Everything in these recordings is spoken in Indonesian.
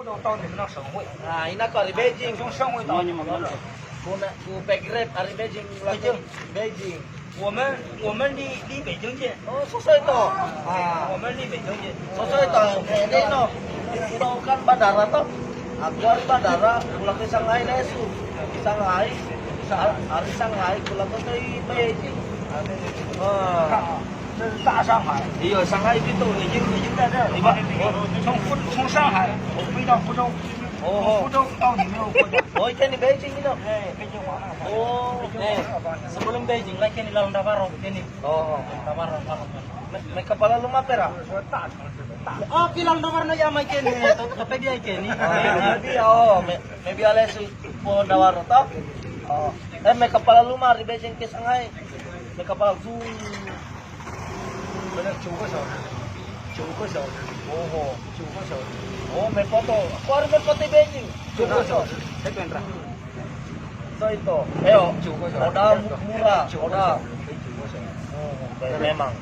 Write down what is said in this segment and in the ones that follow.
都到你们那省会。 Nah, ina ko ari Beijing. 从省会到你们那儿。 Ku Pegrep ari Beijing lagi. Beijing. 我们离北京近。 Oh, sesuai to. 我们离北京近。 Sesuai to. Ini no. Ino kan bandara to. Aku ari bandara, pulang ke Shanghai lesu. Shanghai. Hari Shanghai pulang ke Beijing. 这是大上海。 Iya, Shanghai itu 已经在这儿。从上海我飞到福州。 福州到你们国家。 Oh, ikan di Beijing itu. 北京往那方。 Oh, Sebelum Beijing lagi ni Lalang Davaro ini. oh. Davaro. May kepala lumapir ah. 说大城市的大。 Oh, Lalang Davaro na yaman kini. Tapi dia kini. Maybe maybe alas po Dawaro to. Oh. May kepala lumar di Beijing ke Shanghai. May kepala zoom. 9个小时。9个小时。 Oh, 9个小时。 oh, may foto. Ako rin may foto di Beijing. 9个小时。这边站。 So ito. Ayo, 9个小时。 Oda murah. 9个 Oda. 小时。飞9个小时。 Oh, memang.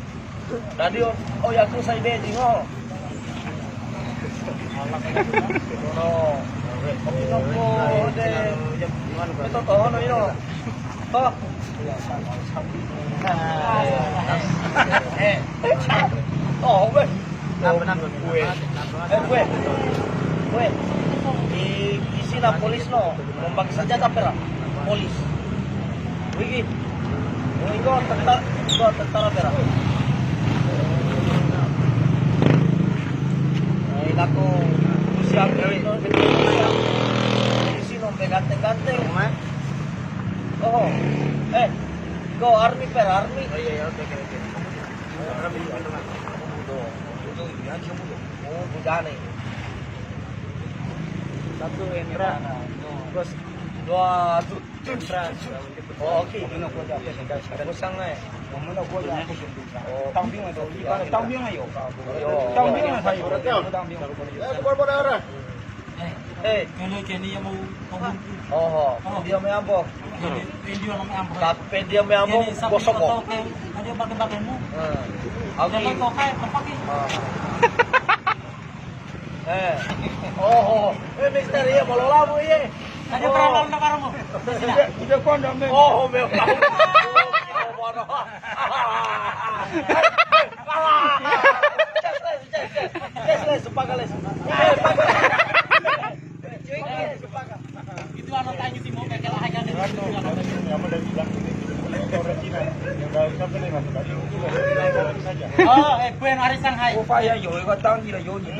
Tadi aku sa Beijing oh. No. Pinoko de. Ito to ano yun? To. Oh, weh. Weh. Di sini polis no. Membagi senjata pera. Polis. Wih. Ikaw tentara pera. Ay, naku. Siap no. Di sini ganteng-ganteng. Oh. Go army pera, army. Oh iya, oke. Oh, budane. Satu Indra. Terus Dua Indra. Oh, oke. 我们的国家不行，在前 不伤害。我们的国家不行，哦当兵的都一般的当兵的有，有当兵的他有，不当兵的不有。 Eh, Kini yang mau oh, dia may ambo. Hindi mo naman ambro. Kape dia may ambo, bosok ko. Ano yung bagay-bagay mo? Agi. Ano to kaya kapagin? Oh, mister iya, malola mo iya. Ano para Lalang Davaro mo? 你这光着妹， Oh, meu kau. Les, paga les. Itu ano tayo si mo kaya kailangan din. 咱们的到了济南，到上次那个Oh, Gwen hari Shanghai. 我发现有一个当地的有你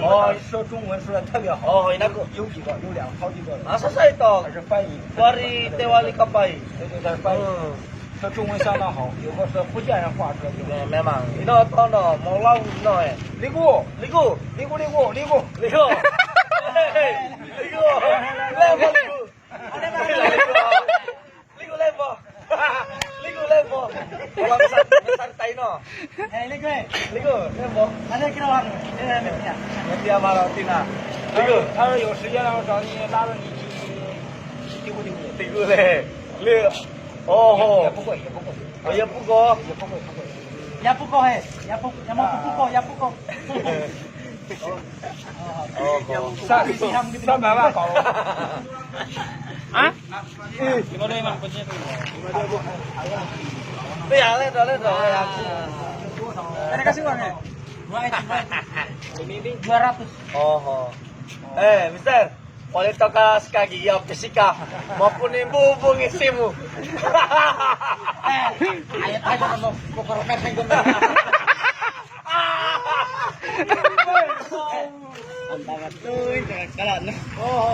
说中文说的特别好， Oh, inaku. 有几个，有好几个， Asa sa ito? 还是翻译， Wari Tewali Kapay. 对，在翻译，说中文相当好，有个是福建人话说的。 Memang. Ino to no, mau lau no eh. 李姑， Ligo. 李姑，李姑，李姑， Ligo. Ligo. Levo ligo. Ligo levo. Ligo levo. Kalau besar tayo no. Eh, Gwen. Ligo levo. Ano yung ginawa mo? Eh, Dia malah tina. Ligo，他说有时间了，我找你拉着你去丢不丢？ Ligo le. Le. Oh. 也不贵，也不贵， Oh, ya pugo. 也不贵，不贵。 Yapuko he. Yapuko. 300万搞了。啊？ Gimana emang kuncinya tuh? Le do. Ada kasih uangnya? 200. Oh. Mister. Polito ka sa kagigi fisika. Mapunin bubong isimu. Ayat aja mo. Kukurupet na gumana. Ang tangat tuloy, kalat na. Oo.